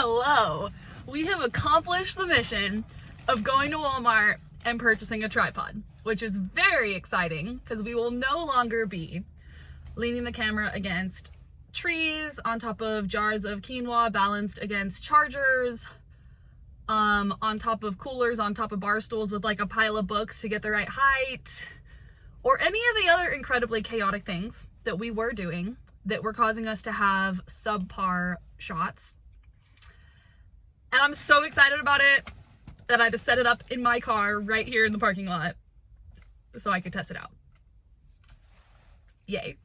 hello. We have accomplished the mission of going to Walmart and purchasing a tripod, which is very exciting because we will no longer be leaning the camera against trees, on top of jars of quinoa, balanced against chargers, on top of coolers, on top of bar stools with like a pile of books to get the right height, or any of the other incredibly chaotic things that we were doing that were causing us to have subpar shots. And I'm so excited about it that I had to set it up in my car right here in the parking lot so I could test it out. Yay.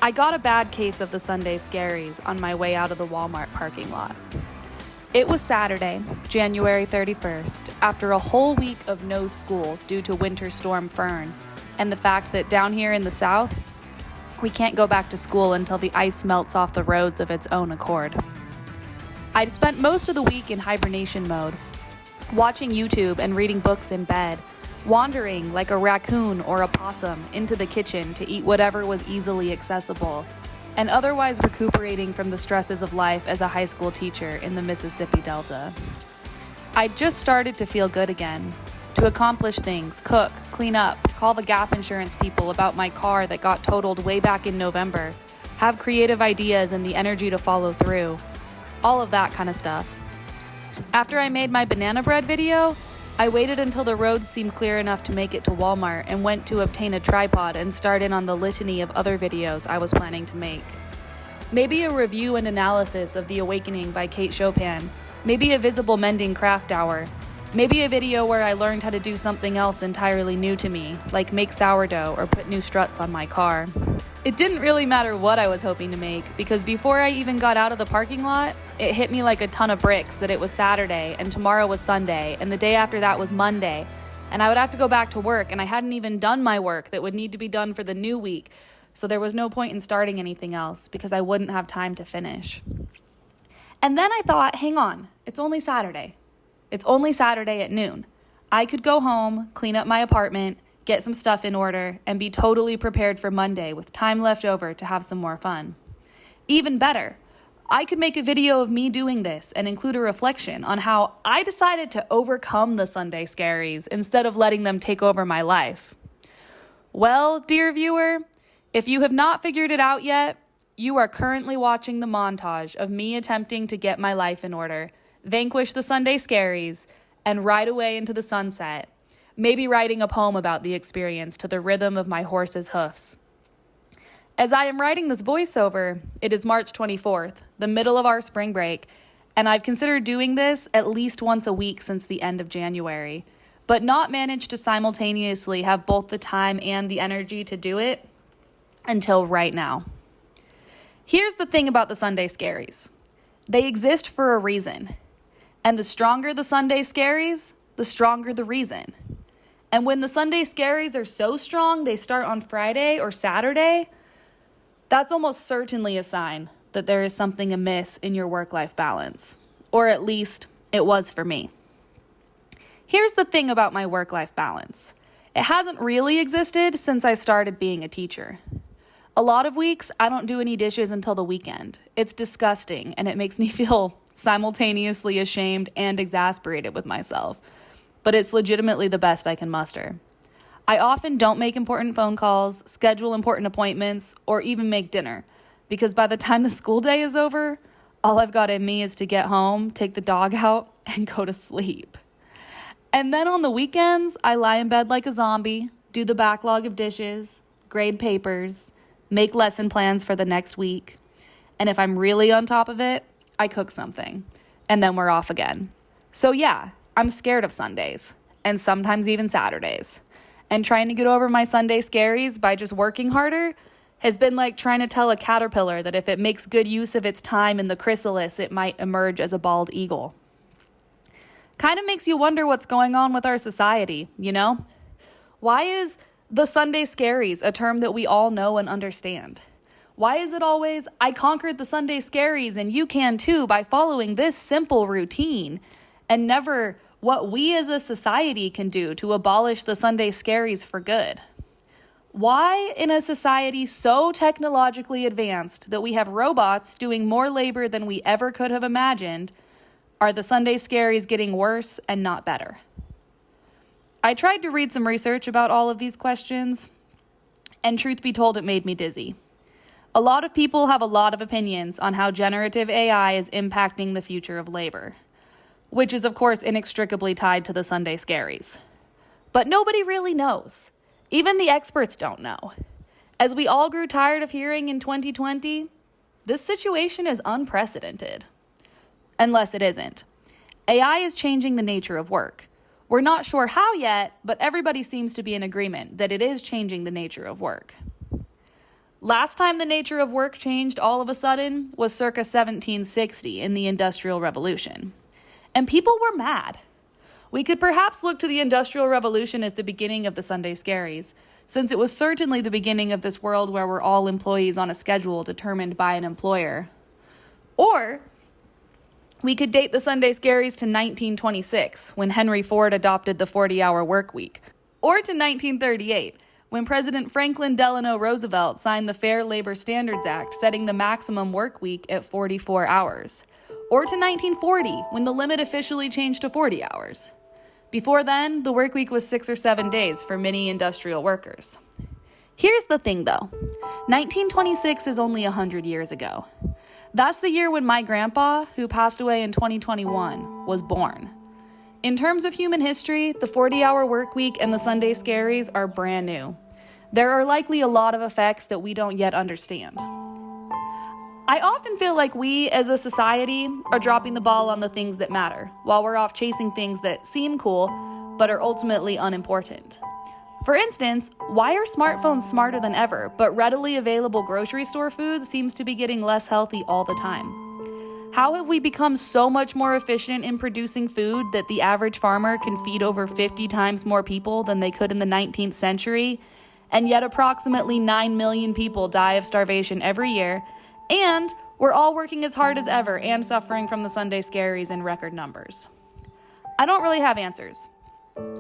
I got a bad case of the Sunday Scaries on my way out of the Walmart parking lot. It was Saturday, January 31st, after a whole week of no school due to Winter Storm Fern, and the fact that down here in the South, we can't go back to school until the ice melts off the roads of its own accord. I'd spent most of the week in hibernation mode, watching YouTube and reading books in bed, wandering like a raccoon or a possum into the kitchen to eat whatever was easily accessible, and otherwise recuperating from the stresses of life as a high school teacher in the Mississippi Delta. I'd just started to feel good again, to accomplish things, cook, clean up, call the Gap insurance people about my car that got totaled way back in November, have creative ideas and the energy to follow through, all of that kind of stuff. After I made my banana bread video, I waited until the roads seemed clear enough to make it to Walmart and went to obtain a tripod and start in on the litany of other videos I was planning to make. Maybe a review and analysis of The Awakening by Kate Chopin, maybe a visible mending craft hour, maybe a video where I learned how to do something else entirely new to me, like make sourdough or put new struts on my car. It didn't really matter what I was hoping to make, because before I even got out of the parking lot, it hit me like a ton of bricks that it was Saturday and tomorrow was Sunday and the day after that was Monday, and I would have to go back to work, and I hadn't even done my work that would need to be done for the new week, so there was no point in starting anything else because I wouldn't have time to finish. And then I thought, hang on, it's only Saturday. It's only Saturday at noon. I could go home, clean up my apartment, get some stuff in order, and be totally prepared for Monday with time left over to have some more fun. Even better, I could make a video of me doing this and include a reflection on how I decided to overcome the Sunday Scaries instead of letting them take over my life. Well, dear viewer, if you have not figured it out yet, you are currently watching the montage of me attempting to get my life in order, vanquish the Sunday Scaries, and ride away into the sunset, maybe writing a poem about the experience to the rhythm of my horse's hoofs. As I am writing this voiceover, it is March 24th, the middle of our spring break, and I've considered doing this at least once a week since the end of January, but not managed to simultaneously have both the time and the energy to do it until right now. Here's the thing about the Sunday Scaries. They exist for a reason, and the stronger the Sunday Scaries, the stronger the reason. And when the Sunday Scaries are so strong they start on Friday or Saturday, that's almost certainly a sign that there is something amiss in your work-life balance. Or at least, it was for me. Here's the thing about my work-life balance. It hasn't really existed since I started being a teacher. A lot of weeks, I don't do any dishes until the weekend. It's disgusting, and it makes me feel simultaneously ashamed and exasperated with myself. But it's legitimately the best I can muster. I often don't make important phone calls, schedule important appointments, or even make dinner, because by the time the school day is over, all I've got in me is to get home, take the dog out, and go to sleep. And then on the weekends, I lie in bed like a zombie, do the backlog of dishes, grade papers, make lesson plans for the next week, And if I'm really on top of it, I cook something. And then we're off again. So yeah, I'm scared of Sundays. And sometimes even Saturdays. And trying to get over my Sunday scaries by just working harder has been like trying to tell a caterpillar that if it makes good use of its time in the chrysalis, it might emerge as a bald eagle. Kind of makes you wonder what's going on with our society, you know? Why is the Sunday Scaries a term that we all know and understand? Why is it always, I conquered the Sunday Scaries and you can too by following this simple routine, and never what we as a society can do to abolish the Sunday Scaries for good? Why, in a society so technologically advanced that we have robots doing more labor than we ever could have imagined, are the Sunday Scaries getting worse and not better? I tried to read some research about all of these questions, and truth be told, it made me dizzy. A lot of people have a lot of opinions on how generative AI is impacting the future of labor, which is, of course, inextricably tied to the Sunday Scaries. But nobody really knows. Even the experts don't know. As we all grew tired of hearing in 2020, this situation is unprecedented. Unless it isn't. AI is changing the nature of work. We're not sure how yet, but everybody seems to be in agreement that it is changing the nature of work. Last time the nature of work changed all of a sudden was circa 1760 in the Industrial Revolution. And people were mad. We could perhaps look to the Industrial Revolution as the beginning of the Sunday Scaries, since it was certainly the beginning of this world where we're all employees on a schedule determined by an employer. Or we could date the Sunday Scaries to 1926, when Henry Ford adopted the 40-hour work week. Or to 1938, when President Franklin Delano Roosevelt signed the Fair Labor Standards Act, setting the maximum work week at 44 hours. Or to 1940, when the limit officially changed to 40 hours. Before then, the work week was 6 or 7 days for many industrial workers. Here's the thing, though. 1926 is only 100 years ago. That's the year when my grandpa, who passed away in 2021, was born. In terms of human history, the 40-hour work week and the Sunday Scaries are brand new. There are likely a lot of effects that we don't yet understand. I often feel like we, as a society, are dropping the ball on the things that matter, while we're off chasing things that seem cool, but are ultimately unimportant. For instance, why are smartphones smarter than ever, but readily available grocery store food seems to be getting less healthy all the time? How have we become so much more efficient in producing food that the average farmer can feed over 50 times more people than they could in the 19th century, and yet approximately 9 million people die of starvation every year, and we're all working as hard as ever and suffering from the Sunday Scaries in record numbers? I don't really have answers.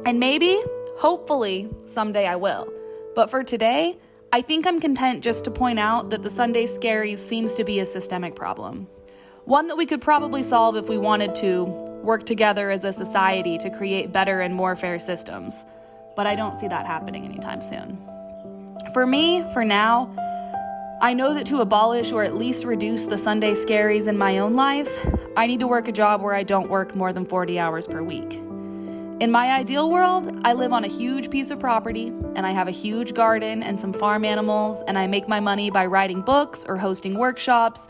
And maybe, hopefully, someday I will. But for today, I think I'm content just to point out that the Sunday Scaries seems to be a systemic problem. One that we could probably solve if we wanted to work together as a society to create better and more fair systems. But I don't see that happening anytime soon. For me, for now, I know that to abolish or at least reduce the Sunday Scaries in my own life, I need to work a job where I don't work more than 40 hours per week. In my ideal world, I live on a huge piece of property, and I have a huge garden and some farm animals, and I make my money by writing books or hosting workshops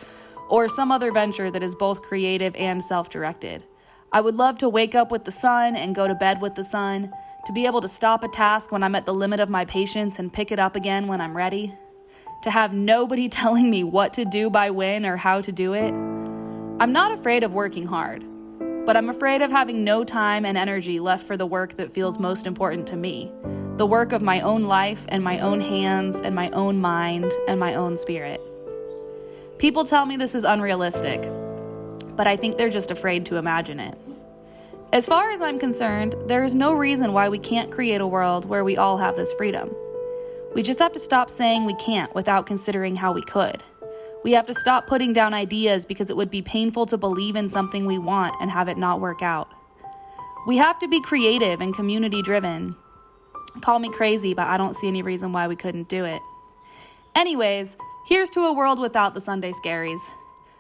or some other venture that is both creative and self-directed. I would love to wake up with the sun and go to bed with the sun, to be able to stop a task when I'm at the limit of my patience and pick it up again when I'm ready, to have nobody telling me what to do by when or how to do it. I'm not afraid of working hard, but I'm afraid of having no time and energy left for the work that feels most important to me, the work of my own life and my own hands and my own mind and my own spirit. People tell me this is unrealistic, but I think they're just afraid to imagine it. As far as I'm concerned, there is no reason why we can't create a world where we all have this freedom. We just have to stop saying we can't without considering how we could. We have to stop putting down ideas because it would be painful to believe in something we want and have it not work out. We have to be creative and community-driven. Call me crazy, but I don't see any reason why we couldn't do it. Anyways, here's to a world without the Sunday Scaries.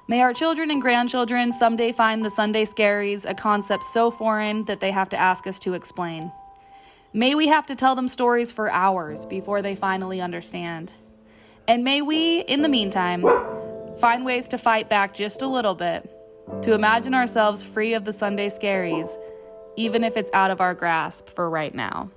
May our children and grandchildren someday find the Sunday Scaries a concept so foreign that they have to ask us to explain. May we have to tell them stories for hours before they finally understand. And may we, in the meantime, find ways to fight back just a little bit, to imagine ourselves free of the Sunday Scaries, even if it's out of our grasp for right now.